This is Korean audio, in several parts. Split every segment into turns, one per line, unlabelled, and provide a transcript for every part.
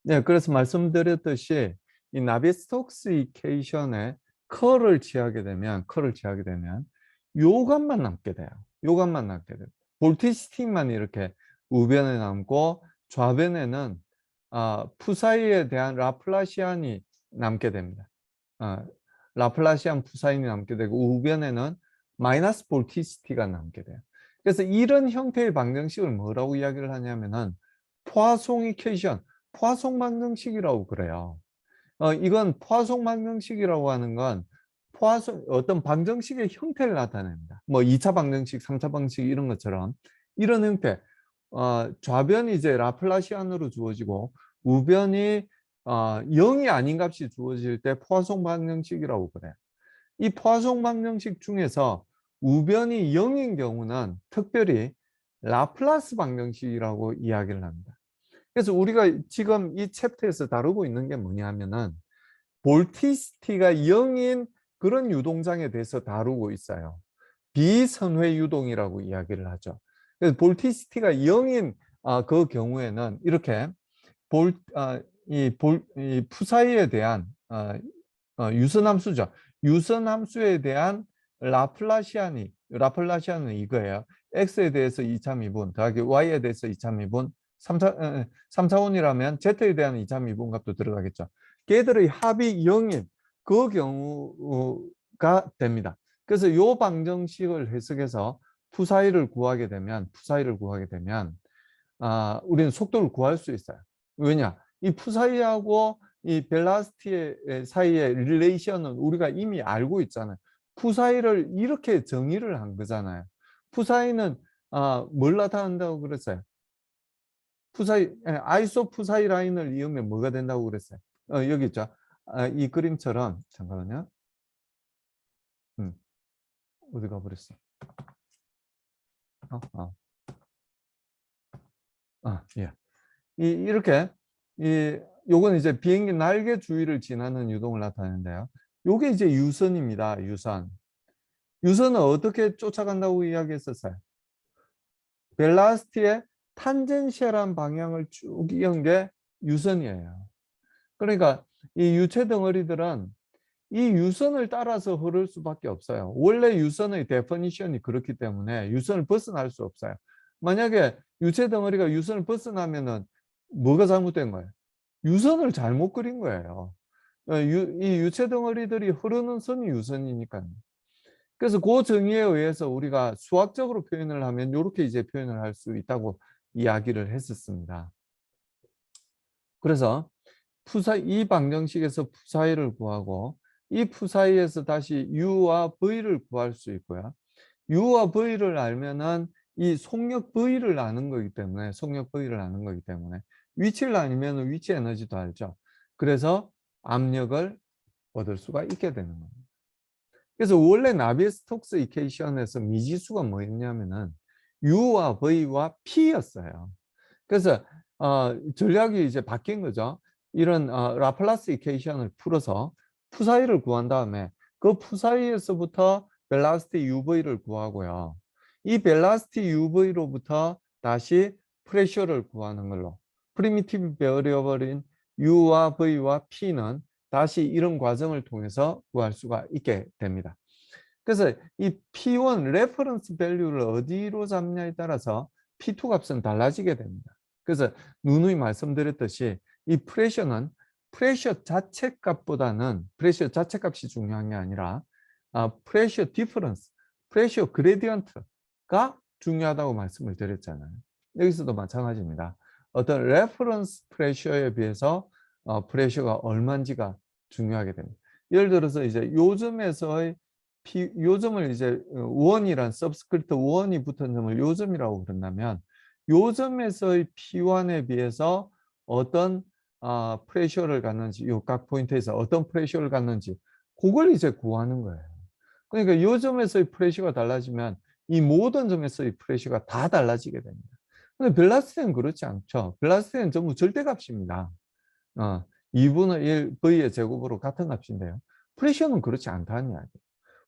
네, 그래서 말씀드렸듯이 이 나비스톡스 이퀘이션에 커를 취하게 되면 요감만 남게 돼요. 요감만 남게 돼요. 볼티스틱만 이렇게 우변에 남고 좌변에는 푸사이에 대한 라플라시안이 남게 됩니다. 아, 라플라시안 푸사인이 남게 되고 우변에는 마이너스 볼티시티가 남게 돼요. 그래서 이런 형태의 방정식을 뭐라고 이야기를 하냐면은 포화송 이퀘이션, 포화송 방정식이라고 그래요. 이건 포화송 방정식이라고 하는 건 포화송 어떤 방정식의 형태를 나타냅니다. 뭐 2차 방정식, 3차 방정식 이런 것처럼 이런 형태. 좌변이 이제 라플라시안으로 주어지고 우변이 0이 아닌 값이 주어질 때 포화송 방정식이라고 그래요. 이 포화송 방정식 중에서 우변이 0인 경우는 특별히 라플라스 방정식이라고 이야기를 합니다. 그래서 우리가 지금 이 챕터에서 다루고 있는 게 뭐냐 하면은 볼티시티가 0인 그런 유동장에 대해서 다루고 있어요. 비선회 유동이라고 이야기를 하죠. 그래서 볼티시티가 0인 그 경우에는 이렇게 이 푸사이에 대한 유선함수죠. 유선함수에 대한 라플라시안은 이거예요. x에 대해서 2차 미분 더하기 y에 대해서 2차 미분 3차원이라면 z에 대한 2차 미분 값도 들어가겠죠. 걔들의 합이 0인 그 경우가 됩니다. 그래서 이 방정식을 해석해서 푸사이를 구하게 되면 우리는 속도를 구할 수 있어요. 왜냐? 이 푸사이하고 이 벨라스티 사이의 릴레이션은 우리가 이미 알고 있잖아요. 푸사이를 이렇게 정의를 한 거잖아요. 푸사이는 뭘 나타낸다고 그랬어요? 아이소 푸사이 라인을 이으면 뭐가 된다고 그랬어요? 여기 있죠. 이 그림처럼 잠깐만요. 어디 가버렸어? 예. 이렇게 요건 이제 비행기 날개 주위를 지나는 유동을 나타내는데요. 요게 이제 유선입니다. 유선은 어떻게 쫓아간다고 이야기했었어요? 벨라스티의 탄젠셜한 방향을 쭉 이은 게 유선이에요. 그러니까 이 유체 덩어리들은 이 유선을 따라서 흐를 수밖에 없어요. 원래 유선의 데피니션이 그렇기 때문에 유선을 벗어날 수 없어요. 만약에 유체 덩어리가 유선을 벗어나면은 뭐가 잘못된 거예요? 유선을 잘못 그린 거예요. 이 유체 덩어리들이 흐르는 선이 유선이니까요. 그래서 그 정의에 의해서 우리가 수학적으로 표현을 하면 이렇게 이제 표현을 할 수 있다고 이야기를 했었습니다. 그래서 이 방정식에서 푸사이를 구하고 이 푸사이에서 다시 U와 V를 구할 수 있고요. U와 V를 알면은 이 속력 V를 아는 거기 때문에 위치를 알면 위치 에너지도 알죠. 그래서 압력을 얻을 수가 있게 되는 겁니다. 그래서 원래 나비스톡스 이퀘이션에서 미지수가 뭐였냐면은 U와 V와 P였어요. 그래서 전략이 이제 바뀐 거죠. 이런 라플라스 이퀘이션을 풀어서 푸사이를 구한 다음에 그 푸사이에서부터 벨라스티 UV를 구하고요. 이 벨라스티 UV로부터 다시 프레셔를 구하는 걸로 프리미티브 베어리어블인 U와 V와 P는 다시 이런 과정을 통해서 구할 수가 있게 됩니다. 그래서 이 P1 레퍼런스 밸류를 어디로 잡냐에 따라서 P2 값은 달라지게 됩니다. 그래서 누누이 말씀드렸듯이 이 프레셔는 프레셔 자체 값이 중요한 게 아니라 프레셔 디퍼런스, 프레셔 그레디언트가 중요하다고 말씀을 드렸잖아요. 여기서도 마찬가지입니다. 어떤 레퍼런스 프레셔에 비해서 프레셔가 얼마인지가 중요하게 됩니다. 예를 들어서 이제 요점을 이제 원이란 서브스크립트 원이 붙은 점을 요점이라고 그런다면 요점에서의 P1에 비해서 어떤 프레셔를 갖는지 요 각 포인트에서 어떤 프레셔를 갖는지 그걸 이제 구하는 거예요. 그러니까 요점에서의 프레셔가 달라지면 이 모든 점에서의 프레셔가 다 달라지게 됩니다. 근데 벨라스티는 그렇지 않죠. 벨라스티는 전부 절대값입니다. 2분의 1 V의 제곱으로 같은 값인데요. 프레셔는 그렇지 않다는 이야기예요.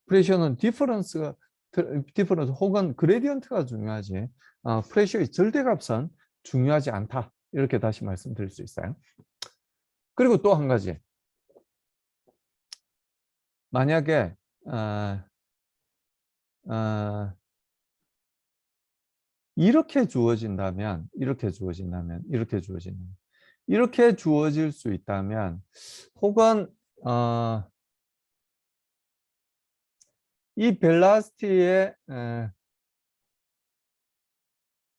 프레셔는 디퍼런스 혹은 그레디언트가 중요하지 프레셔의 절대값은 중요하지 않다. 이렇게 다시 말씀드릴 수 있어요. 그리고 또 한 가지. 만약에 이렇게 주어진다면, 이렇게 주어질 수 있다면, 혹은 이 벨라스티의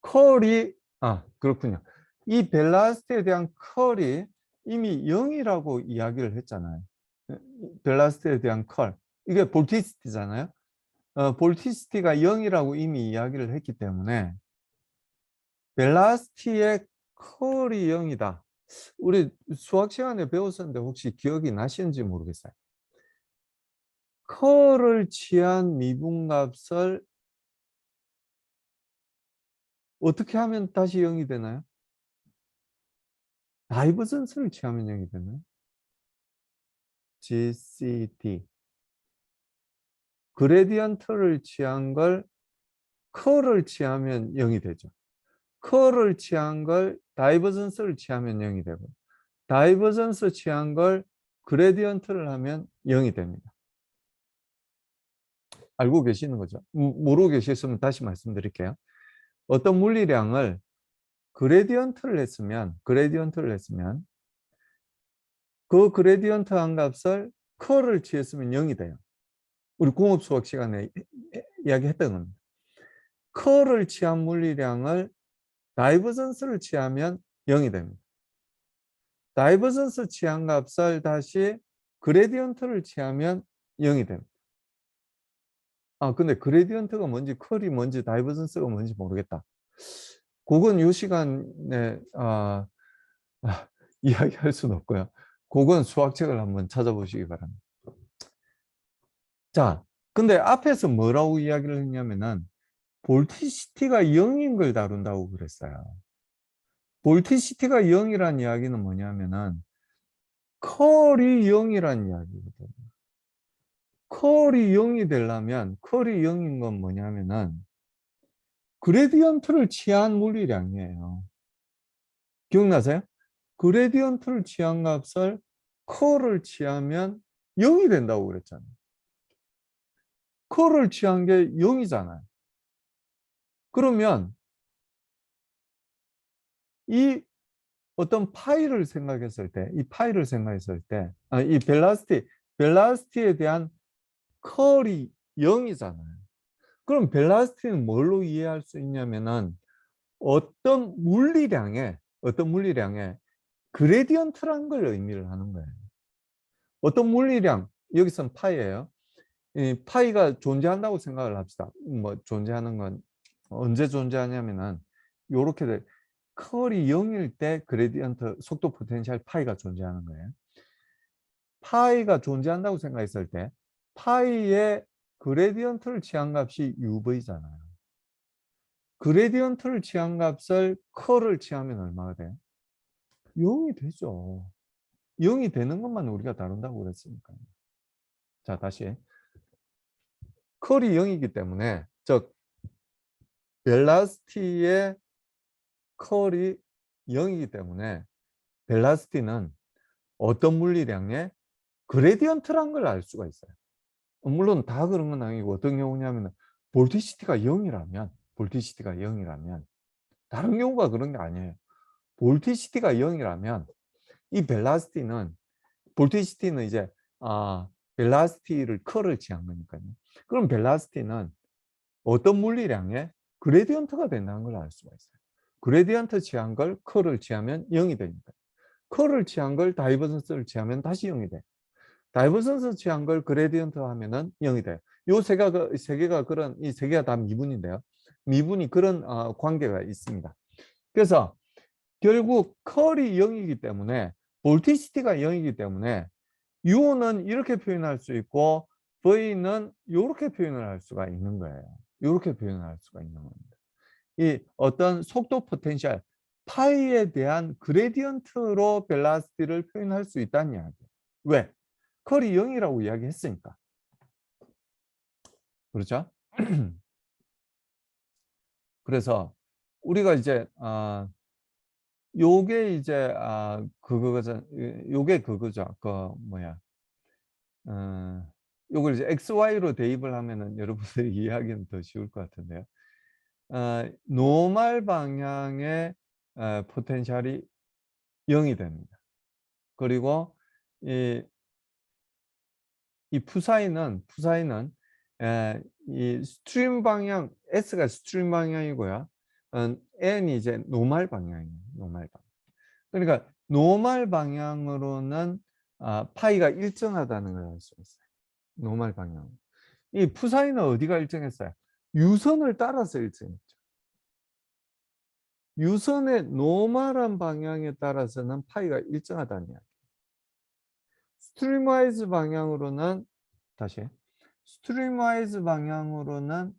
컬이 그렇군요. 이 벨라스티에 대한 컬이 이미 0이라고 이야기를 했잖아요. 벨라스티에 대한 컬. 이게 볼티시티잖아요. 볼티시티가 0이라고 이미 이야기를 했기 때문에 벨라스티의 컬이 0이다. 우리 수학 시간에 배웠었는데 혹시 기억이 나시는지 모르겠어요. 컬을 취한 미분값을 어떻게 하면 다시 0이 되나요? 다이버전스를 취하면 0이 되나요? GCD. 그레디언트를 취한 걸 컬을 취하면 0이 되죠. 컬을 취한 걸 다이버전스를 취하면 0이 되고, 다이버전스 취한 걸 그레디언트를 하면 0이 됩니다. 알고 계시는 거죠? 모르고 계셨으면 다시 말씀드릴게요. 어떤 물리량을 그레디언트를 했으면 그 그레디언트 한 값을 컬을 취했으면 0이 돼요. 우리 공업 수학 시간에 이야기했던 겁니다. 컬을 취한 물리량을 다이버전스를 취하면 0이 됩니다. 다이버전스 취한 값을 다시 그레디언트를 취하면 0이 됩니다. 근데 그레디언트가 뭔지 컬이 뭔지 다이버전스가 뭔지 모르겠다. 그건 이 시간에 이야기할 수는 없고요. 그건 수학책을 한번 찾아보시기 바랍니다. 자, 근데 앞에서 뭐라고 이야기를 했냐면은 볼티시티가 0인 걸 다룬다고 그랬어요. 볼티시티가 0이란 이야기는 뭐냐면은 컬이 0이란 이야기거든요. 컬이 0이 되려면 컬이 0인 건 뭐냐면은 그레디언트를 취한 물리량이에요. 기억나세요? 그레디언트를 취한 값을 컬을 취하면 0이 된다고 그랬잖아요. 컬을 취한 게 0이잖아요. 그러면 이 어떤 파이를 생각했을 때, 이 벨라스티에 대한 컬이 0이잖아요. 그럼 벨라스티는 뭘로 이해할 수 있냐면은 어떤 물리량에 그레디언트라는 걸 의미를 하는 거예요. 어떤 물리량, 여기서는 파이예요. 이 파이가 존재한다고 생각을 합시다. 뭐 존재하는 건 언제 존재하냐면은 요렇게 돼. 컬이 0일 때 그레디언트 속도 포텐셜 파이가 존재하는 거예요. 파이가 존재한다고 생각했을 때 파이의 그레디언트를 취한 값이 UV잖아요. 그레디언트를 취한 값을 컬을 취하면 얼마가 돼요? 0이 되죠. 0이 되는 것만 우리가 다룬다고 그랬으니까요. 자, 다시. 컬이 0이기 때문에 즉 벨라스티의 컬이 0이기 때문에 벨라스티는 어떤 물리량의 그레디언트란 걸 알 수가 있어요. 물론 다 그런 건 아니고 어떤 경우냐면 볼티시티가 0이라면 다른 경우가 그런 게 아니에요. 볼티시티가 0이라면 이 볼티시티는 이제 벨라스티를 컬을 취한 거니까요. 그럼 벨라스티는 어떤 물리량의 그레디언트가 된다는 걸 알 수가 있어요. 그레디언트 취한 걸 컬을 취하면 0이 되니까. 컬을 취한 걸 다이버전스를 취하면 다시 0이 돼. 다이버전스 취한 걸 그레디언트 하면은 0이 돼요. 이 세 개가 다 미분인데요. 미분이 그런 관계가 있습니다. 그래서 결국 컬이 0이기 때문에 볼티시티가 0이기 때문에 U는 이렇게 표현할 수 있고 V는 이렇게 표현을 할 수가 있는 거예요. 이렇게 표현을 할 수가 있는 겁니다. 이 어떤 속도 포텐셜 파이에 대한 그레디언트로 벨라시티를 표현할 수 있다는 이야기예요. 왜? 컬이 0이라고 이야기했으니까. 그렇죠? 그래서 우리가 이제 요게 이제 그거죠. 요게 그거죠. 그 뭐야. 어 요걸 이제 XY로 대입을 하면은 여러분들이 이해하기는 더 쉬울 것 같은데요. 노멀 방향의 포텐셜이 0이 됩니다. 그리고 이 푸사이는 이 스트림 방향 S가 스트림 방향이고요. N이 이제 노멀 방향이에요. 노멀 방향. 그러니까 노멀 방향으로는 파이가 일정하다는 걸 알 수 있어요. 노멀 방향. 이 푸사이는 어디가 일정했어요? 유선을 따라서 일정했죠. 유선의 노멀한 방향에 따라서는 파이가 일정하다는 이야기. 스트림와이즈 방향으로는 다시 스트림와이즈 방향으로는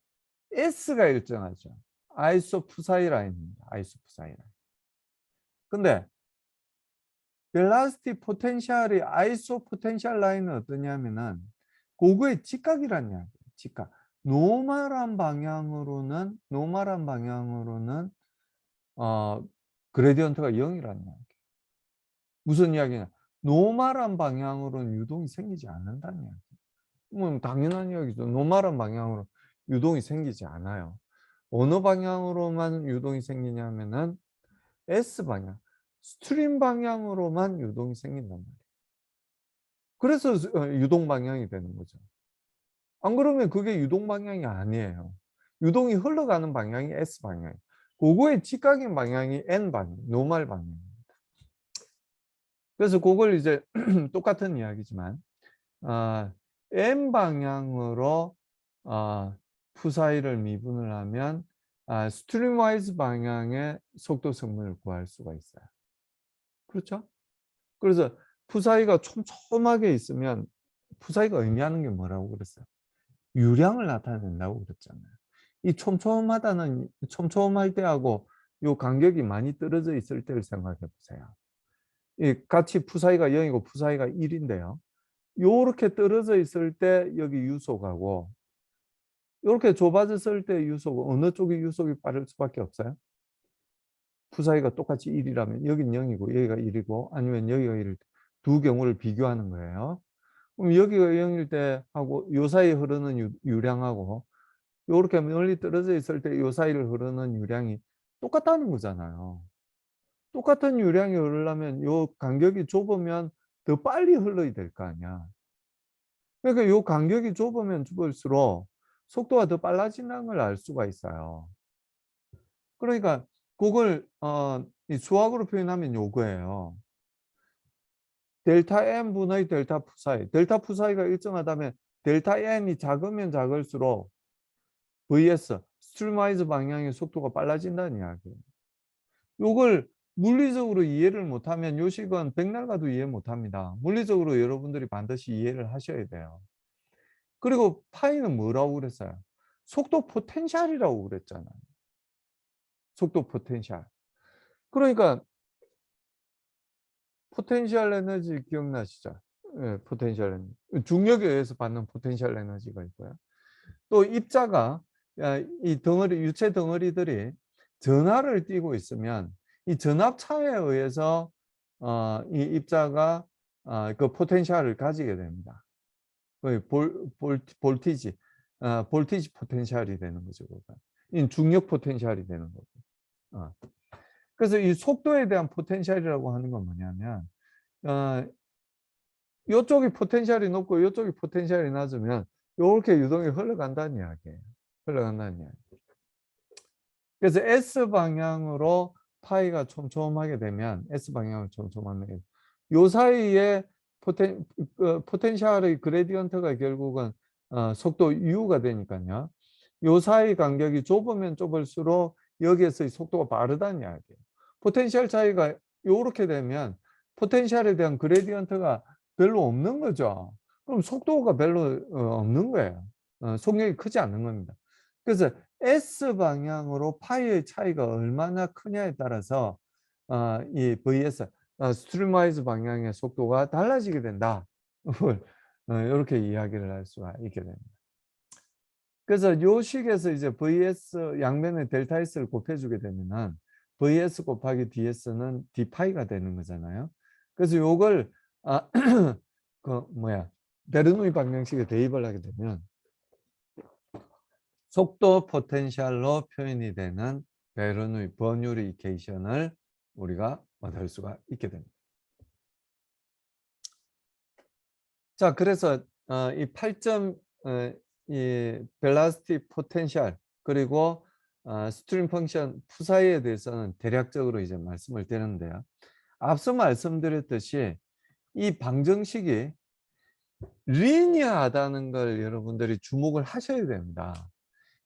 S가 일정하죠. 아이소푸사이 라인입니다. 아이소푸사이 라인. 근데 벨라시티 포텐셜이 아이소 포텐셜 라인은 어떠냐면은 그거의 직각이란 이야기예요. 직각. 노멀한 방향으로는 어 그레디언트가 0이라는 이야기. 무슨 이야기냐? 노멀한 방향으로는 유동이 생기지 않는다는 이야기. 뭐 당연한 이야기죠. 노멀한 방향으로 유동이 생기지 않아요. 어느 방향으로만 유동이 생기냐면은 S 방향, 스트림 방향으로만 유동이 생긴단 말이에요. 그래서 유동 방향이 되는 거죠. 안 그러면 그게 유동 방향이 아니에요. 유동이 흘러가는 방향이 S 방향이에요. 그거의 직각인 방향이 N 방향, 노멀 방향입니다. 그래서 그걸 이제 똑같은 이야기지만 N 방향으로 푸사이를 미분을 하면 스트림와이즈 방향의 속도 성분을 구할 수가 있어요. 그렇죠? 그래서 푸사이가 촘촘하게 있으면 푸사이가 의미하는 게 뭐라고 그랬어요? 유량을 나타낸다고 그랬잖아요. 이 촘촘할 때하고 요 간격이 많이 떨어져 있을 때를 생각해 보세요. 이 같이 푸사이가 0이고 푸사이가 1인데요. 요렇게 떨어져 있을 때 여기 유속하고 요렇게 좁아졌을 때 유속 어느 쪽이 유속이 빠를 수밖에 없어요? 푸사이가 똑같이 1이라면 여긴 0이고 여기가 1이고 아니면 여기가 1일 때 두 경우를 비교하는 거예요. 그럼 여기가 0일 때 하고 요 사이에 흐르는 유량하고 요렇게 멀리 떨어져 있을 때 요 사이를 흐르는 유량이 똑같다는 거잖아요. 똑같은 유량이 흐르려면 요 간격이 좁으면 더 빨리 흘러야 될 거 아니야. 그러니까 요 간격이 좁으면 좁을수록 속도가 더 빨라진다는 걸 알 수가 있어요. 그러니까 그걸 이 수학으로 표현하면 요거예요. 델타 n 분의 델타 푸사이. 델타 푸사이가 일정하다면 델타 n이 작으면 작을수록 vs 스트리마이즈 방향의 속도가 빨라진다는 이야기예요. 요걸 물리적으로 이해를 못하면 요 식은 백날 가도 이해 못합니다. 물리적으로 여러분들이 반드시 이해를 하셔야 돼요. 그리고 파이는 뭐라고 그랬어요? 속도 포텐셜이라고 그랬잖아요. 속도 포텐셜. 그러니까 포텐셜 에너지 기억나시죠? 예, 포텐셜 에너지. 중력에 의해서 받는 포텐셜 에너지가 있고요. 또 입자가 이 덩어리 유체 덩어리들이 전하를 띠고 있으면 이 전압차에 의해서 이 입자가 그 포텐셜을 가지게 됩니다. 그 볼티지 볼티지 포텐셜이 되는 거죠. 그러니까. 이 중력 포텐셜이 되는 거고. 어. 그래서 이 속도에 대한 포텐셜이라고 하는 건 뭐냐면 요쪽이 포텐셜이 높고 요쪽이 포텐셜이 낮으면 요렇게 유동이 흘러간다는 이야기예요. 흘러간다는 이야기. 그래서 S 방향으로 파이가 촘촘하게 되면 S 방향으로 촘촘하게 요 사이에 포텐셜의 그레디언트가 결국은 속도 U가 되니까요. 요 사이 간격이 좁으면 좁을수록 여기에서의 속도가 빠르다는 이야기예요. 포텐셜 차이가 요렇게 되면 포텐셜에 대한 그레디언트가 별로 없는 거죠. 그럼 속도가 별로 없는 거예요. 속력이 크지 않는 겁니다. 그래서 S 방향으로 파이의 차이가 얼마나 크냐에 따라서 이 VS 스트리마이즈 방향의 속도가 달라지게 된다. 이렇게 이야기를 할 수가 있게 됩니다. 그래서 요 식에서 이제 VS 양면에 델타 S를 곱해주게 되면은 vs 곱하기 ds는 d파이가 되는 거잖아요. 그래서 요걸 베르노이 방정식에 대입을 하게 되면 속도 포텐셜로 표현이 되는 베르노이 버뉴리 이케이션을 우리가 얻을 수가 있게 됩니다. 자, 그래서 이 8점 이 벨라스틱 포텐셜 그리고 스트림 펑션 푸사이에 대해서는 대략적으로 이제 말씀을 드렸는데요. 앞서 말씀드렸듯이 이 방정식이 리니어하다는 걸 여러분들이 주목을 하셔야 됩니다.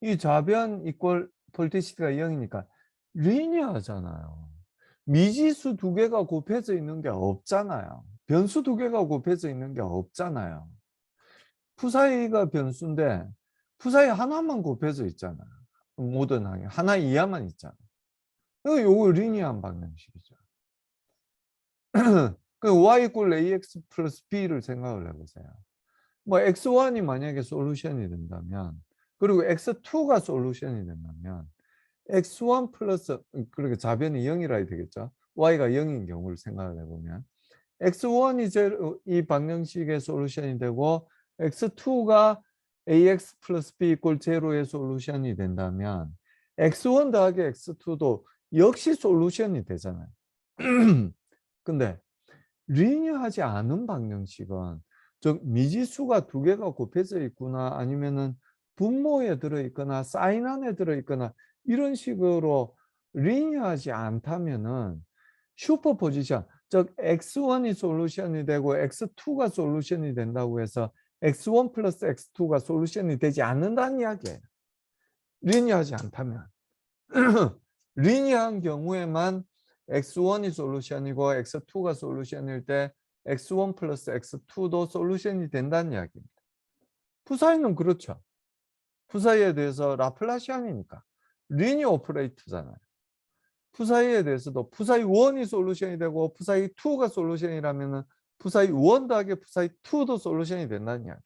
이 좌변 이꼴 볼티시티가 0이니까 리니어하잖아요. 미지수 두 개가 곱해져 있는 게 없잖아요. 변수 두 개가 곱해져 있는 게 없잖아요. 푸사이가 변수인데 푸사이 하나만 곱해져 있잖아요. 모든 항이 하나 이하만 있잖아요. 요거 리니어한 방정식이죠. 그 y 이꼴 ax 플러스 b를 생각을 해보세요. 뭐 x1이 만약에 솔루션이 된다면 그리고 x2가 솔루션이 된다면 x1 플러스 그러니까 좌변이 0이라 해야 되겠죠. y가 0인 경우를 생각을 해보면 x1이 이 방정식의 솔루션이 되고 x2가 ax 플러스 b 이꼴 제로의 솔루션이 된다면 x1 더하기 x2도 역시 솔루션이 되잖아요. 근데 리니어하지 않은 방정식은 즉 미지수가 두 개가 곱해져 있거나 아니면은 분모에 들어있거나 사인 안에 들어있거나 이런 식으로 리니어하지 않다면은 슈퍼포지션 즉 x1이 솔루션이 되고 x2가 솔루션이 된다고 해서 x1 플러스 x2가 솔루션이 되지 않는다는 이야기예요. 리니어하지 않다면 리니어한 경우에만 x1이 솔루션이고 x2가 솔루션일 때 x1 플러스 x2도 솔루션이 된다는 이야기입니다. 푸사이는 그렇죠. 푸사이에 대해서 라플라시안이니까 리니어 오퍼레이터잖아요. 푸사이에 대해서도 푸사이 1이 솔루션이 되고 푸사이 2가 솔루션이라면 푸사이 1 더하기 푸사이 2도 솔루션이 된다는 이야기예요.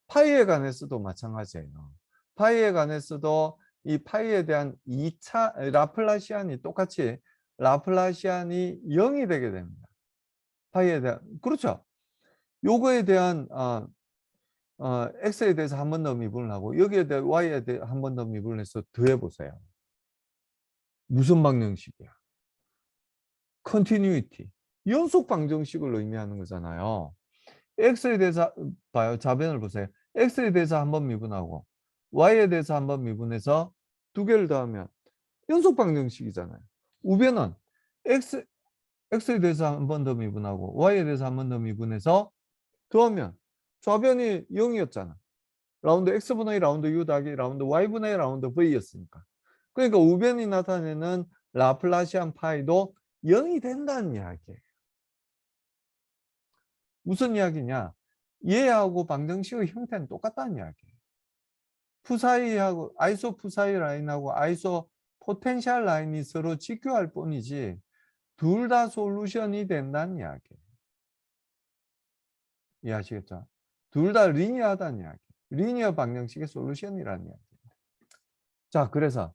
파이에 관해서도 마찬가지예요. 파이에 관해서도 이 파이에 대한 2차 라플라시안이 똑같이 라플라시안이 0이 되게 됩니다. 파이에 대한 그렇죠. 요거에 대한 x에 대해서 한 번 더 미분을 하고 여기에 대해 y에 대해 한 번 더 미분을 해서 더해 보세요. 무슨 방정식이야? 컨티뉴이티. 연속 방정식을 의미하는 거잖아요. x에 대해서 봐요. 좌변을 보세요. x에 대해서 한 번 미분하고 y에 대해서 한 번 미분해서 두 개를 더하면 연속 방정식이잖아요. 우변은 x에 대해서 한 번 더 미분하고 y에 대해서 한 번 더 미분해서 더하면 좌변이 0이었잖아. 라운드 x분의 라운드 u 더하기 라운드 y분의 라운드 v였으니까. 그러니까 우변이 나타내는 라플라시안 파이도 0이 된다는 이야기예요. 무슨 이야기냐? 얘하고 방정식의 형태는 똑같다는 이야기예요. 푸사이하고 아이소 푸사이 라인하고 아이소 포텐셜 라인이 서로 직교할 뿐이지 둘 다 솔루션이 된다는 이야기예요. 이해하시겠죠? 둘 다 리니어하다는 이야기. 리니어 방정식의 솔루션이라는 이야기입니다. 자, 그래서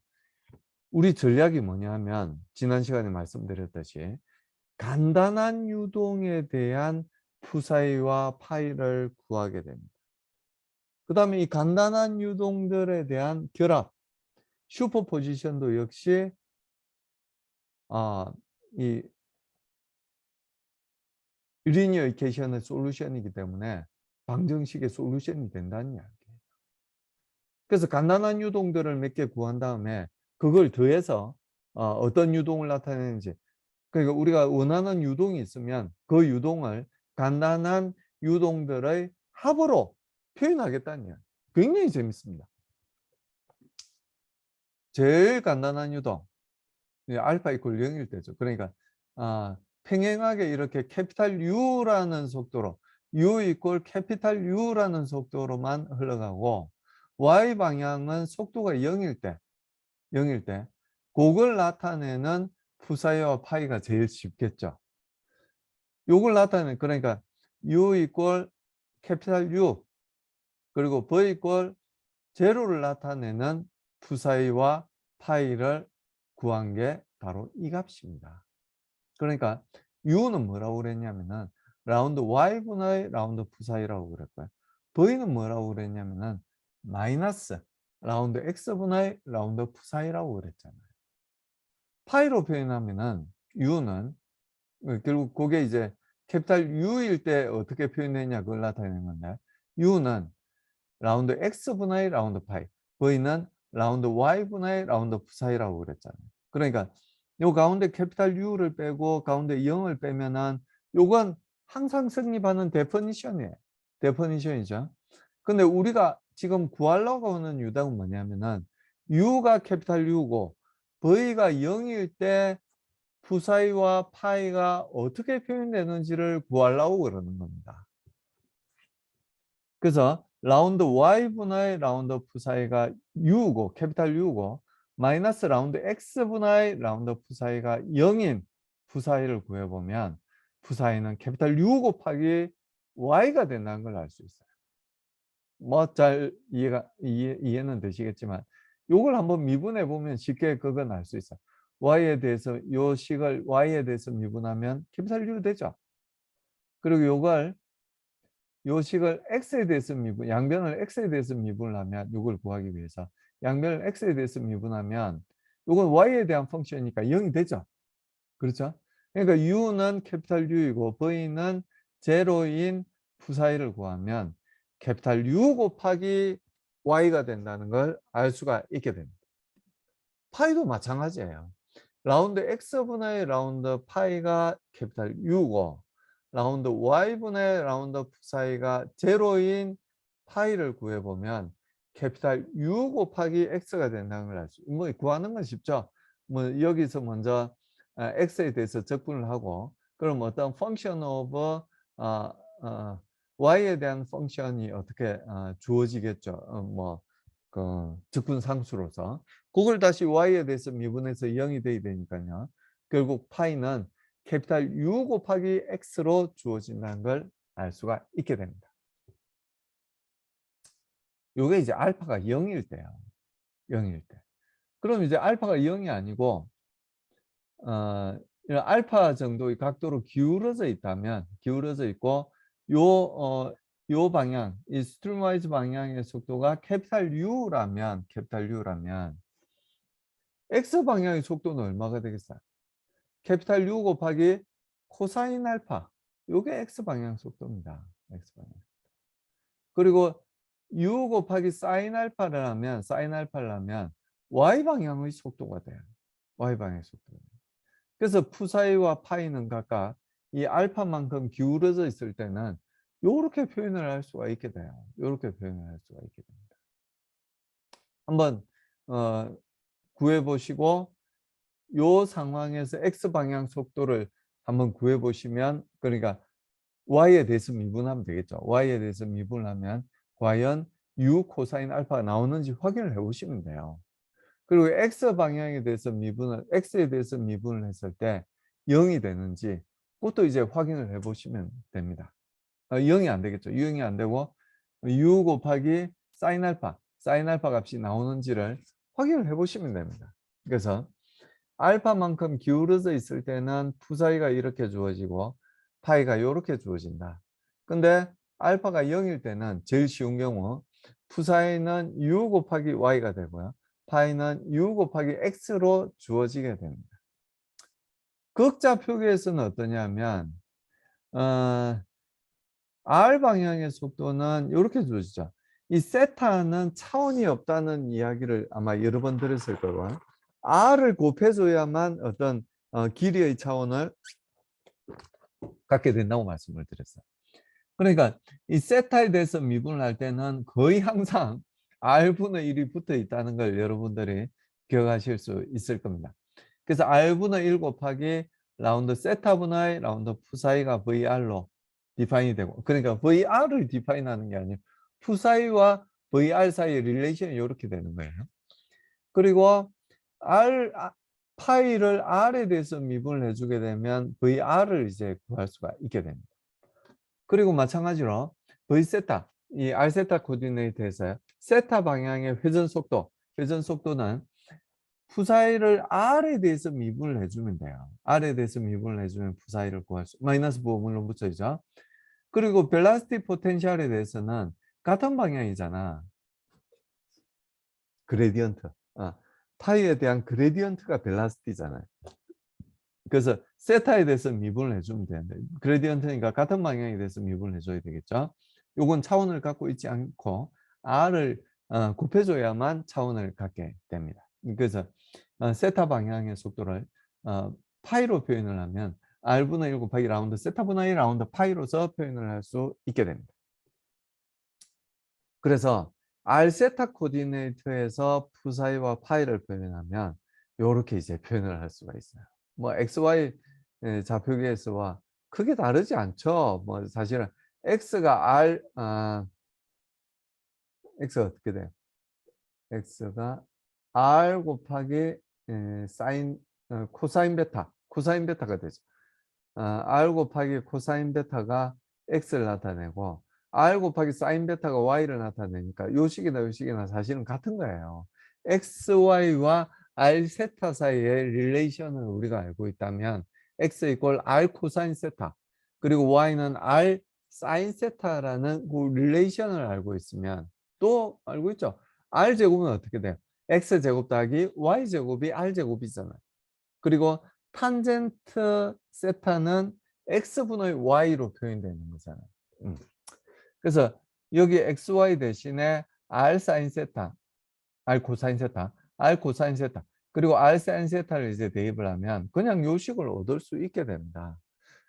우리 전략이 뭐냐면 지난 시간에 말씀드렸듯이 간단한 유동에 대한 푸사이와 파이를 구하게 됩니다. 그 다음에 이 간단한 유동들에 대한 결합, 슈퍼포지션도 역시 이 리니어 이케이션의 솔루션이기 때문에 방정식의 솔루션이 된다는 이야기예요. 그래서 간단한 유동들을 몇 개 구한 다음에 그걸 더해서 어떤 유동을 나타내는지 그러니까 우리가 원하는 유동이 있으면 그 유동을 간단한 유동들의 합으로 표현하겠다는 이야기. 굉장히 재밌습니다. 제일 간단한 유동 알파 이퀄 0일 때죠. 그러니까 평행하게 이렇게 캐피탈 U라는 속도로 U 이퀄 캐피탈 U라는 속도로만 흘러가고 Y 방향은 속도가 0일 때 그걸 나타내는 푸사이와 파이가 제일 쉽겠죠. 요걸 나타내는 그러니까 U 이퀄 캐피탈 U 그리고 V 이퀄 제로를 나타내는 푸사이와 파이를 구한 게 바로 이 값입니다. 그러니까 U는 뭐라고 그랬냐면은 라운드 Y분의 라운드 푸사이라고 그랬고요. V는 뭐라고 그랬냐면은 마이너스 라운드 X분의 라운드 푸사이라고 그랬잖아요. 파이로 표현하면은 U는 결국 그게 이제 캐피탈 U일 때 어떻게 표현되냐 그걸 나타내는 건데 U는 라운드 X분의 라운드 파이, V는 라운드 Y분의 라운드 푸사이라고 그랬잖아요. 그러니까 요 가운데 캐피탈 U를 빼고 가운데 0을 빼면은 요건 항상 성립하는 데퍼니션이에요. 데퍼니션이죠. 근데 우리가 지금 구하려고 하는 유답은 뭐냐면은 U가 캐피탈 U고 V가 0일 때 푸사이와 파이가 어떻게 표현되는지를 구하려고 그러는 겁니다. 그래서 라운드 Y분의 라운드 푸사이가 U고 캐피탈 U고 마이너스 라운드 X분의 라운드 푸사이가 0인 푸사이를 구해보면 푸사이는 캐피탈 U 곱하기 Y가 된다는 걸 알 수 있어요. 뭐 잘 이해는 되시겠지만 요걸 한번 미분해 보면 쉽게 그건 알 수 있어요. Y에 대해서 요 식을 Y에 대해서 미분하면 캐피탈 U 되죠. 그리고 요걸 요 식을 x에 대해서 미분, 양변을 x에 대해서 미분을 하면 이걸 구하기 위해서 양변을 x에 대해서 미분하면 이건 y에 대한 펑션이니까 0이 되죠. 그렇죠? 그러니까 u는 캐피탈 U이고 v는 제로인 푸사이를 구하면 캐피탈 U 곱하기 y가 된다는 걸 알 수가 있게 됩니다. 파이도 마찬가지예요. 라운드 x분의 라운드 파이가 캐피탈 U고 라운드 y분의 라운드 푸사이가 제로인 파이를 구해보면 캐피탈 U 곱하기 x가 된다는 걸 알 수 있어요. 뭐 구하는 건 쉽죠. 뭐 여기서 먼저 x에 대해서 적분을 하고 그럼 어떤 펑션 오브 y에 대한 펑션이 어떻게 주어지겠죠. 그 적분 상수로서 그걸 다시 y에 대해서 미분해서 0이 돼야 되니까요. 결국 파이는 캐피탈 U 곱하기 X로 주어진다는 걸 알 수가 있게 됩니다. 요게 이제 알파가 0일 때요. 0일 때. 그럼 이제 알파가 0이 아니고 이런 알파 정도의 각도로 기울어져 있다면 기울어져 있고 요 방향, 이 스트림와이즈 방향의 속도가 캐피탈 U라면 X 방향의 속도는 얼마가 되겠어요? 캐피탈 U 곱하기 코사인 알파. 요게 X 방향 속도입니다. X 방향. 그리고 U 곱하기 사인 알파를 하면 Y 방향의 속도가 돼요. Y 방향의 속도가 돼요. 그래서 푸사이와 파이는 각각 이 알파만큼 기울어져 있을 때는 요렇게 표현을 할 수가 있게 돼요. 요렇게 표현을 할 수가 있게 됩니다. 한번 구해 보시고 요 상황에서 X 방향 속도를 한번 구해 보시면 그러니까 Y에 대해서 미분하면 되겠죠. Y에 대해서 미분하면 과연 U 코사인 알파가 나오는지 확인을 해 보시면 돼요. 그리고 X 방향에 대해서 X에 대해서 미분을 했을 때 0이 되는지 그것도 이제 확인을 해 보시면 됩니다. 0이 안 되겠죠. 0이 안 되고 U 곱하기 사인 알파 값이 나오는지를 확인을 해 보시면 됩니다. 그래서 알파만큼 기울어져 있을 때는 푸사이가 이렇게 주어지고 파이가 이렇게 주어진다. 근데 알파가 0일 때는 제일 쉬운 경우 푸사이는 U 곱하기 Y가 되고요. 파이는 U 곱하기 X로 주어지게 됩니다. 극자 표기에서는 어떠냐면 R 방향의 속도는 이렇게 주어지죠. 이 세타는 차원이 없다는 이야기를 아마 여러 번 들었을 거고요. R을 곱해줘야만 어떤 길이의 차원을 갖게 된다고 말씀을 드렸어요. 그러니까 이 세타에 대해서 미분을 할 때는 거의 항상 R분의 1이 붙어 있다는 걸 여러분들이 기억하실 수 있을 겁니다. 그래서 R분의 1 곱하기 라운드 세타분의 라운드 푸사이가 VR로 디파인이 되고 그러니까 VR을 디파인하는 게 아니고 푸사이와 VR 사이의 릴레이션이 이렇게 되는 거예요. 그리고 파이를 R에 대해서 미분을 해주게 되면 VR을 이제 구할 수가 있게 됩니다. 그리고 마찬가지로 V세타, 이 R세타 코디네이트에서 세타 방향의 회전 속도는 푸사이를 R에 대해서 미분을 해주면 돼요. R에 대해서 미분을 해주면 푸사이를 구할 수, 마이너스 부호 물론 붙여야죠. 그리고 벨라시티 포텐셜에 대해서는 같은 방향이잖아. 그레디언트. 파이에 대한 그레디언트가 벨라시티잖아요. 그래서 세타에 대해서 미분을 해주면 되는데 그레디언트니까 같은 방향에 대해서 미분을 해줘야 되겠죠. 요건 차원을 갖고 있지 않고 R을 곱해줘야만 차원을 갖게 됩니다. 그래서 세타 방향의 속도를 파이로 표현을 하면 R분의 1 곱하기 라운드 세타분의 1 라운드 파이로서 표현을 할 수 있게 됩니다. 그래서 R 세타 코디네이트에서 푸사이와 파이를 표현하면 이렇게 이제 표현을 할 수가 있어요. 뭐 XY 좌표계에서와 크게 다르지 않죠. 뭐 사실은 X가 X가 어떻게 돼요? X가 R 곱하기 사인 코사인 베타가 되죠. R 곱하기 코사인 베타가 X를 나타내고 R 곱하기 사인 베타가 Y를 나타내니까 요 식이나 사실은 같은 거예요. XY와 R 세타 사이의 릴레이션을 우리가 알고 있다면 X 이퀄 R 코사인 세타 그리고 Y는 R 사인 세타라는 그 릴레이션을 알고 있으면 또 알고 있죠. R 제곱은 어떻게 돼요? X 제곱 더하기 Y 제곱이 R 제곱이잖아요. 그리고 탄젠트 세타는 x분의 y로 표현되는 거잖아요. 그래서 여기 xy 대신에 r 사인 세타, r 코사인 세타, r 코사인 세타, 그리고 r 사인 세타를 이제 대입을 하면 그냥 요 식을 얻을 수 있게 됩니다.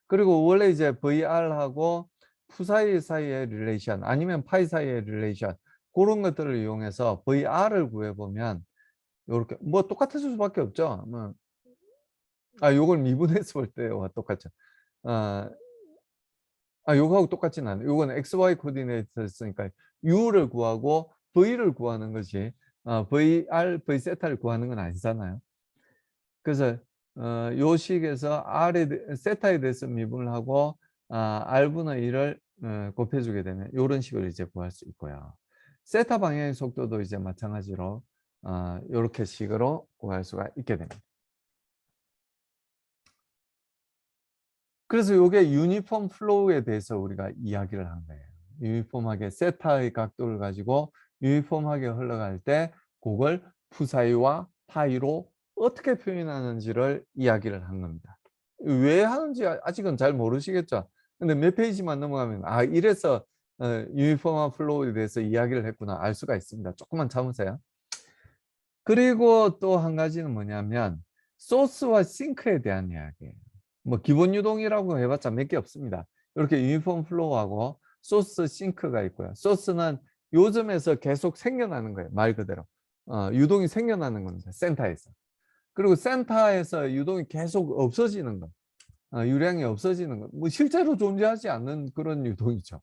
그리고 원래 이제 vr하고 푸사이 사이의 릴레이션 아니면 파이 사이의 릴레이션 그런 것들을 이용해서 vr을 구해보면 이렇게 뭐 똑같을 수밖에 없죠. 요걸 미분해서 볼 때와 똑같죠. 요거하고 똑같진 않아요. 요거는 XY 코디네이트였으니까 U를 구하고 V를 구하는 것이 VR, V 세타를 구하는 건 아니잖아요. 그래서 요 식에서 세타에 대해서 미분을 하고 R분의 1을 곱해주게 되면 이런 식으로 이제 구할 수 있고요. 세타 방향의 속도도 이제 마찬가지로 이렇게 식으로 구할 수가 있게 됩니다. 그래서 이게 유니폼 플로우에 대해서 우리가 이야기를 한 거예요. 유니폼하게 세타의 각도를 가지고 유니폼하게 흘러갈 때 그걸 푸사이와 파이로 어떻게 표현하는지를 이야기를 한 겁니다. 왜 하는지 아직은 잘 모르시겠죠. 근데 몇 페이지만 넘어가면 이래서 유니폼한 플로우에 대해서 이야기를 했구나 알 수가 있습니다. 조금만 참으세요. 그리고 또 한 가지는 뭐냐면 소스와 싱크에 대한 이야기예요. 뭐 기본 유동이라고 해봤자 몇 개 없습니다. 이렇게 유니폼 플로우하고 소스 싱크가 있고요. 소스는 요즘에서 계속 생겨나는 거예요. 말 그대로. 유동이 생겨나는 겁니다. 센터에서. 그리고 센터에서 유동이 계속 없어지는 거. 유량이 없어지는 거. 뭐 실제로 존재하지 않는 그런 유동이죠.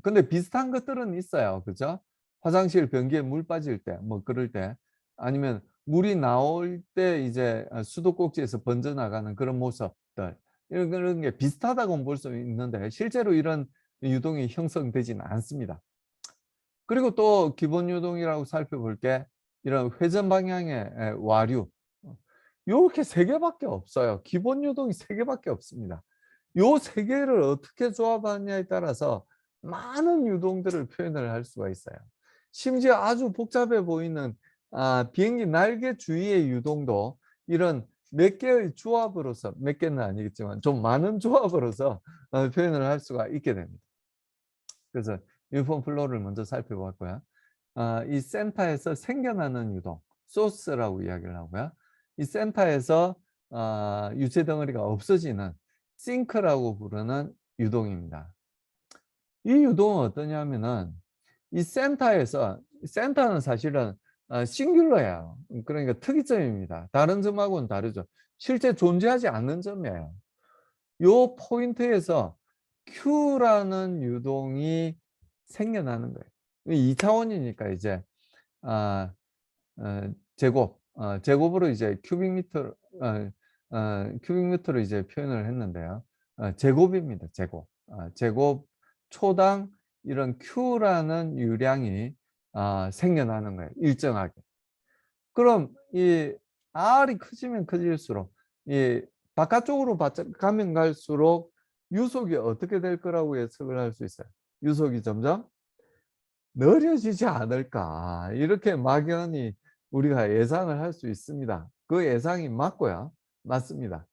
근데 비슷한 것들은 있어요. 그죠? 화장실 변기에 물 빠질 때, 뭐 그럴 때, 아니면 물이 나올 때 이제 수도꼭지에서 번져나가는 그런 모습들, 이런 게 비슷하다고 볼 수 있는데, 실제로 이런 유동이 형성되지는 않습니다. 그리고 또 기본 유동이라고 살펴볼 게 이런 회전 방향의 와류, 이렇게 세 개밖에 없어요. 기본 유동이 세 개밖에 없습니다. 요 세 개를 어떻게 조합하느냐에 따라서 많은 유동들을 표현을 할 수가 있어요. 심지어 아주 복잡해 보이는 비행기 날개 주위의 유동도 이런 몇 개의 조합으로서, 몇 개는 아니겠지만 좀 많은 조합으로서 표현을 할 수가 있게 됩니다. 그래서 유니폼 플로우를 먼저 살펴봤고요. 이 센터에서 생겨나는 유동, 소스라고 이야기를 하고요. 이 센터에서 유체 덩어리가 없어지는 싱크라고 부르는 유동입니다. 이 유동은 어떠냐면은 이 센터는 사실은 싱귤러예요. 그러니까 특이점입니다. 다른 점하고는 다르죠. 실제 존재하지 않는 점이에요. 요 포인트에서 Q라는 유동이 생겨나는 거예요. 2차원이니까 이제 제곱으로 이제 큐빅미터로 이제 표현을 했는데요. 제곱입니다. 제곱 초당 이런 Q라는 유량이 생겨나는 거예요. 일정하게. 그럼 이 R이 커지면 커질수록 이 바깥쪽으로 가면 갈수록 유속이 어떻게 될 거라고 예측을 할 수 있어요. 유속이 점점 느려지지 않을까. 이렇게 막연히 우리가 예상을 할 수 있습니다. 그 예상이 맞고요. 맞습니다.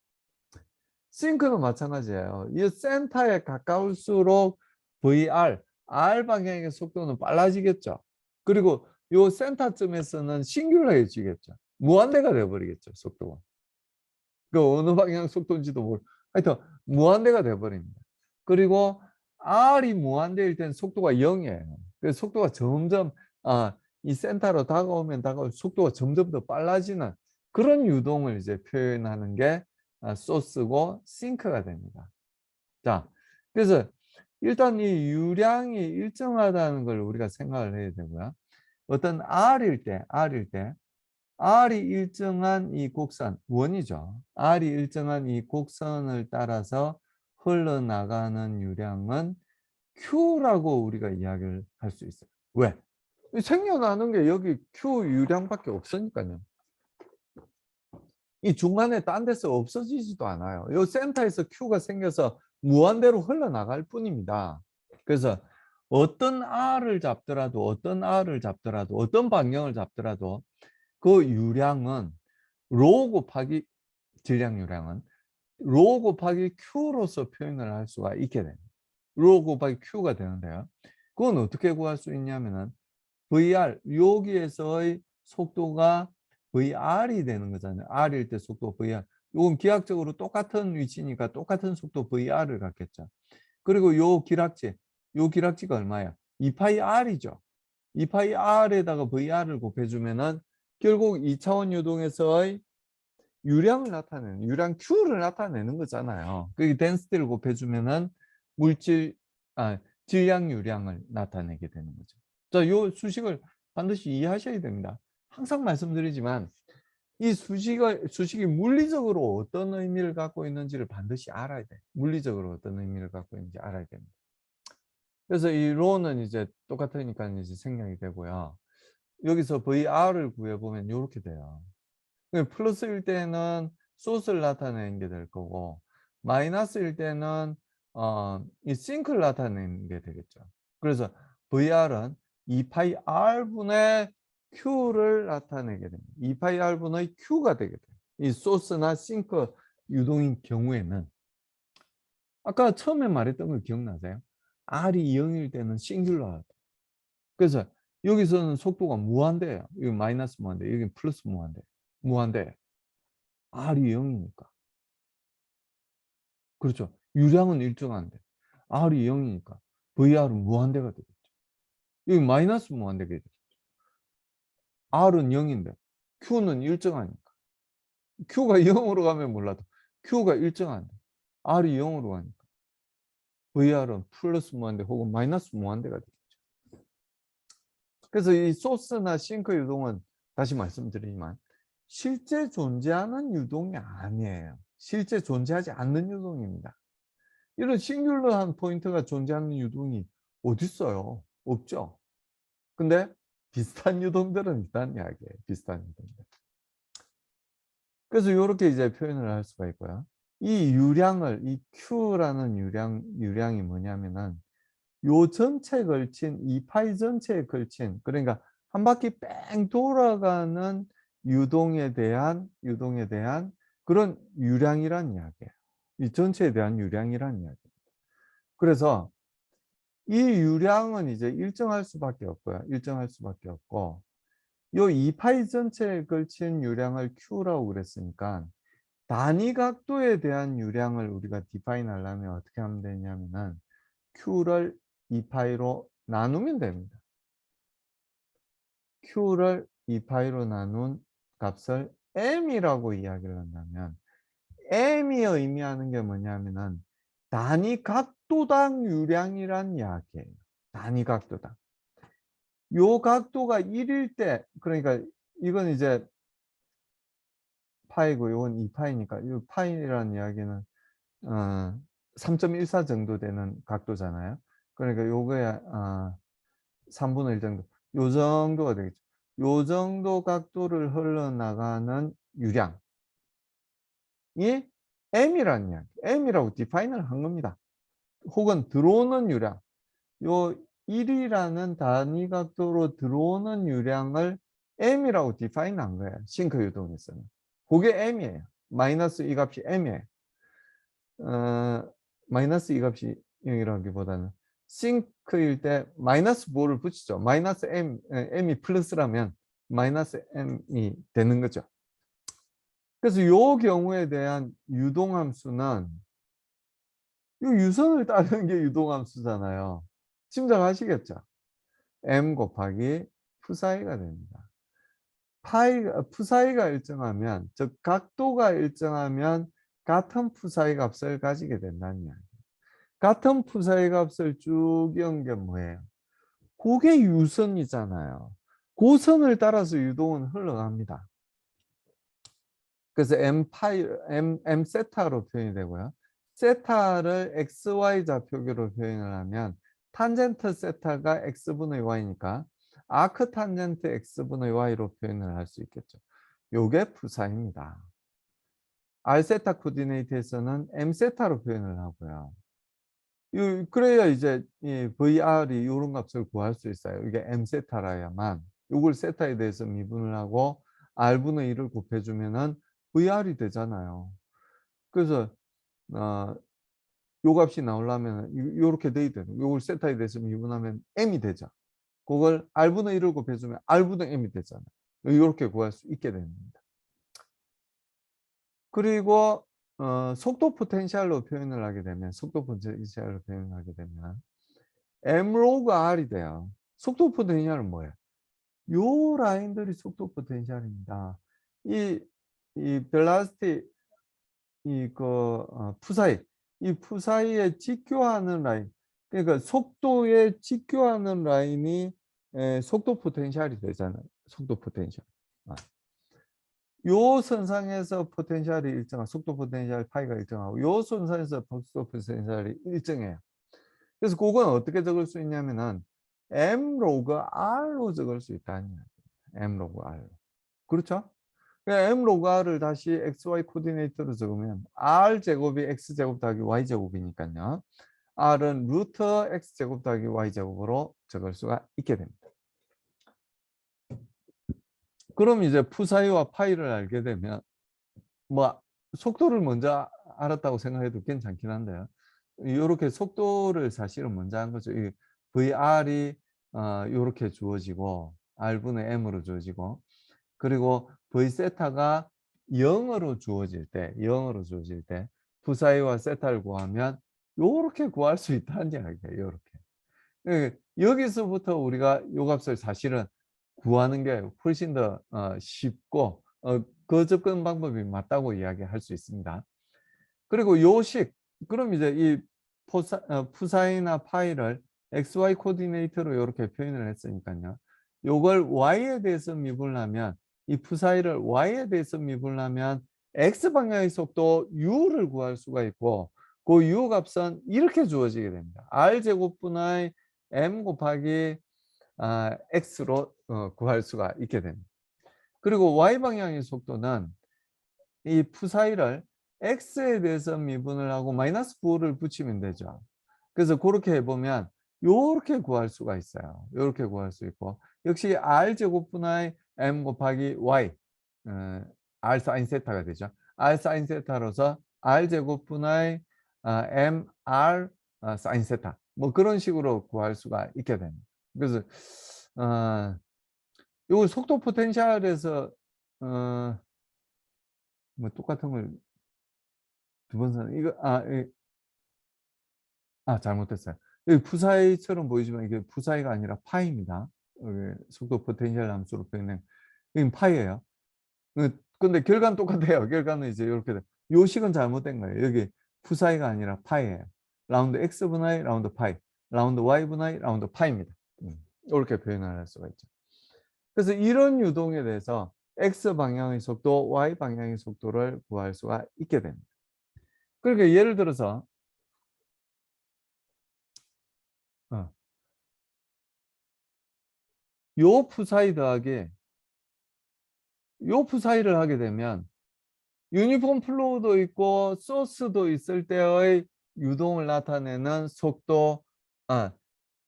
싱크는 마찬가지예요. 이 센터에 가까울수록 R 방향의 속도는 빨라지겠죠. 그리고 요 센터쯤에서는 싱귤러해지겠죠. 무한대가 되어버리겠죠, 속도가. 그 어느 방향 속도인지도 모르고 하여튼 무한대가 되어버립니다. 그리고 R이 무한대일 때는 속도가 0이에요. 그래서 속도가 점점 이 센터로 다가오면 다가올 속도가 점점 더 빨라지는 그런 유동을 이제 표현하는 게 소스고 싱크가 됩니다. 자, 그래서 일단 이 유량이 일정하다는 걸 우리가 생각을 해야 되고요. 어떤 R일 때 R이 일정한 이 곡선, 원이죠. R이 일정한 이 곡선을 따라서 흘러나가는 유량은 Q라고 우리가 이야기를 할 수 있어요. 왜? 생겨나는 게 여기 Q 유량밖에 없으니까요. 이 중간에 딴 데서 없어지지도 않아요. 이 센터에서 Q가 생겨서 무한대로 흘러나갈 뿐입니다. 그래서 어떤 R을 잡더라도 어떤 방향을 잡더라도 그 유량은 로 곱하기 질량 유량은 로 곱하기 Q로서 표현을 할 수가 있게 됩니다. 로 곱하기 Q가 되는데요. 그건 어떻게 구할 수 있냐면은 VR 여기에서의 속도가 VR이 되는 거잖아요. R일 때 속도 VR. 이건 기하학적으로 똑같은 위치니까 똑같은 속도 VR을 갖겠죠. 그리고 요 기락지가 얼마야? 2파이 R이죠. 2파이 R에다가 VR을 곱해주면은 결국 2차원 유동에서의 유량을 나타내는, 유량 Q를 나타내는 거잖아요. 그게 덴시티를 곱해주면은 물질, 질량 유량을 나타내게 되는 거죠. 자, 요 수식을 반드시 이해하셔야 됩니다. 항상 말씀드리지만 이 수식이 물리적으로 어떤 의미를 갖고 있는지를 반드시 알아야 돼. 물리적으로 어떤 의미를 갖고 있는지 알아야 됩니다. 그래서 이 로는 이제 똑같으니까 이제 생략이 되고요. 여기서 VR을 구해보면 이렇게 돼요. 플러스일 때는 소스를 나타내는 게 될 거고, 마이너스일 때는 이 싱크를 나타내는 게 되겠죠. 그래서 VR은 2파이 R분의 Q를 나타내게 됩니다. 2파이 R분의 Q가 되게 돼요. 이 소스나 싱크 유동인 경우에는 아까 처음에 말했던 거 기억나세요? R이 0일 때는 싱귤러하다. 그래서 여기서는 속도가 무한대예요. 여기 마이너스 무한대, 여기 플러스 무한대. 무한대. R이 0이니까. 그렇죠. 유량은 일정한데 R이 0이니까 VR은 무한대가 되겠죠. 여기 마이너스 무한대가 되겠죠. R은 0인데 Q는 일정하니까. Q가 0으로 가면 몰라도 Q가 일정한데 R이 0으로 가니까 VR은 플러스 무한대 혹은 마이너스 무한대가 되겠죠. 그래서 이 소스나 싱크 유동은 다시 말씀드리지만 실제 존재하는 유동이 아니에요. 실제 존재하지 않는 유동입니다. 이런 싱귤러한 포인트가 존재하는 유동이 어디 있어요? 없죠. 근데 비슷한 유동들은 있다는 이야기예요. 비슷한 유동들. 그래서 이렇게 이제 표현을 할 수가 있고요. 이 Q라는 유량이 뭐냐면은 요 전체에 걸친, 이 파이 전체에 걸친, 그러니까 한 바퀴 뺑 돌아가는 유동에 대한 그런 유량이란 이야기예요. 이 전체에 대한 유량이란 이야기예요. 그래서 이 유량은 이제 일정할 수밖에 없고요. 일정할 수밖에 없고, 요 2파이 전체에 걸친 유량을 Q라고 그랬으니까 단위 각도에 대한 유량을 우리가 디파인 하려면 어떻게 하면 되냐면은 Q를 2파이로 나누면 됩니다. Q를 2파이로 나눈 값을 M이라고 이야기를 한다면 M이 의미하는 게 뭐냐면은 단위 각도당 유량이란 이야기예요. 단위 각도당. 요 각도가 1일 때, 그러니까 이건 이제 파이고 이건 2파이니까 이 파이라는 이야기는 3.14 정도 되는 각도잖아요. 그러니까 요거에 3분의 1 정도, 요 정도가 되겠죠. 요 정도 각도를 흘러나가는 유량이 M이라는 이야기. M이라고 디파인을 한 겁니다. 혹은 들어오는 유량. 요 1이라는 단위 각도로 들어오는 유량을 M이라고 디파인 한 거예요. 싱크 유동에서는. 그게 M이에요. 마이너스 이 값이 M이에요. 마이너스 이 값이 0이라기보다는 싱크일 때 마이너스 5를 붙이죠. 마이너스 M, M이 플러스라면 마이너스 M이 되는 거죠. 그래서 요 경우에 대한 유동함수는 이 유선을 따르는 게 유동함수잖아요. 짐작하시겠죠? M 곱하기 푸사이가 됩니다. 푸사이가 일정하면, 즉 각도가 일정하면 같은 푸사이 값을 가지게 된다는 이야기. 같은 푸사이 값을 쭉 연결 뭐예요? 그게 유선이잖아요. 그 선을 따라서 유동은 흘러갑니다. 그래서 M 세타로 표현이 되고요. 세타를 XY 좌표계로 표현을 하면 탄젠트 세타가 X분의 Y니까 아크 탄젠트 X분의 Y로 표현을 할 수 있겠죠. 요게 푸사입니다. R 세타 코디네이트에서는 M 세타로 표현을 하고요. 그래야 이제 이 VR이 이런 값을 구할 수 있어요. 이게 M 세타라야만 이걸 세타에 대해서 미분을 하고 R분의 1을 곱해주면은 VR이 되잖아요. 그래서 요 값이 나오려면 요렇게 돼야 되는 요걸 세타에 대해서 미분하면 M이 되죠. 그걸 R분의 1을 곱해주면 R분의 M이 되잖아요. 요렇게 구할 수 있게 됩니다. 그리고 속도 포텐셜로 표현을 하게 되면 M 로그 R이 돼요. 속도 포텐셜은 뭐예요? 요 라인들이 속도 포텐셜입니다. 이 벨라스티 푸사이 이 푸사이에 직교하는 라인, 그러니까 속도에 직교하는 라인이 속도 포텐셜이 되잖아요. 속도 포텐셜. 요 선상에서 포텐셜이 일정한 속도 포텐셜 파이가 일정하고 요 선상에서 속도 포텐셜이 일정해요. 그래서 그건 어떻게 적을 수 있냐면은 M 로그 R로 적을 수 있다는 이야기예요. M 로그 R. 그렇죠? M 로그 R을 다시 XY 코디네이터로 적으면 R 제곱이 X 제곱 더하기 Y 제곱이니까요. R은 루트 X 제곱 더하기 Y 제곱으로 적을 수가 있게 됩니다. 그럼 이제 푸사이와 파이를 알게 되면 뭐 속도를 먼저 알았다고 생각해도 괜찮긴 한데요. 이렇게 속도를 사실은 먼저 한 거죠. 이 VR이 이렇게 주어지고 R분의 M으로 주어지고 그리고 V 세타가 0으로 주어질 때 푸사이와 세타를 구하면 요렇게 구할 수 있다는 이야기예요. 요렇게. 여기서부터 우리가 요 값을 사실은 구하는 게 훨씬 더 쉽고 그 접근 방법이 맞다고 이야기할 수 있습니다. 그리고 요식, 그럼 이제 이 푸사이나 파이를 XY 코디네이터로 이렇게 표현을 했으니까요. 요걸 Y에 대해서 미분을 하면 이 푸사이를 Y에 대해서 미분을 하면 X방향의 속도 U를 구할 수가 있고 그 U 값은 이렇게 주어지게 됩니다. R제곱분의 M 곱하기 X로 구할 수가 있게 됩니다. 그리고 Y방향의 속도는 이 푸사이를 X에 대해서 미분을 하고 마이너스 9를 붙이면 되죠. 그래서 그렇게 해보면 요렇게 구할 수가 있어요. 요렇게 구할 수 있고 역시 R제곱분의 M 곱하기 Y R 사인 세타가 되죠. R 사인 세타로서 R제곱분의 M R 사인 세타 뭐 그런 식으로 구할 수가 있게 됩니다. 그래서 요걸 속도 포텐셜에서 뭐 똑같은 걸 두 번 사 이거 잘못했어요. 여기 푸사이처럼 보이지만 이게 푸사이가 아니라 파이입니다. 속도 포텐셜 함수로 표현된 이건 파이예요. 근데 결과는 똑같아요. 결과는 이제 이렇게 돼. 요 식은 잘못된 거예요. 여기 푸사이가 아니라 파이예요. 라운드 x분의 라운드 파이, 라운드 y분의 라운드 파이입니다. 이렇게 표현을 할 수가 있죠. 그래서 이런 유동에 대해서 x 방향의 속도, y 방향의 속도를 구할 수가 있게 됩니다. 그러니까 예를 들어서 요 푸사이 더하기 요 푸사이를 하게 되면 유니폼 플로우도 있고 소스도 있을 때의 유동을 나타내는 속도,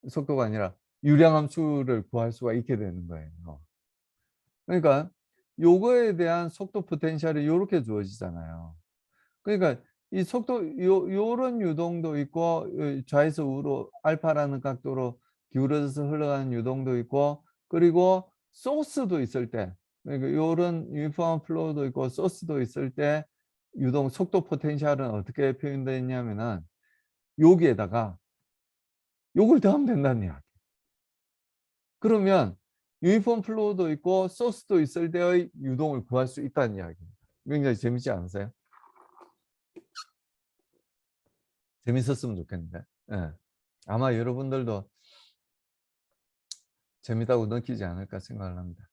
속도가 아니라 유량 함수를 구할 수가 있게 되는 거예요. 그러니까 요거에 대한 속도 포텐셜이 요렇게 주어지잖아요. 그러니까 이 속도 요런 유동도 있고 좌에서 우로 알파라는 각도로 기울어져서 흘러가는 유동도 있고, 그리고 소스도 있을 때, 그러니까 요런 유니폼 플로우도 있고 소스도 있을 때 유동 속도 포텐셜은 어떻게 표현되어 있냐면은 여기에다가 요걸 더하면 된다는 이야기. 그러면 유니폼 플로우도 있고 소스도 있을 때의 유동을 구할 수 있다는 이야기입니다. 굉장히 재밌지 않으세요? 재밌었으면 좋겠는데. 예. 아마 여러분들도 재밌다고 느끼지 않을까 생각을 합니다.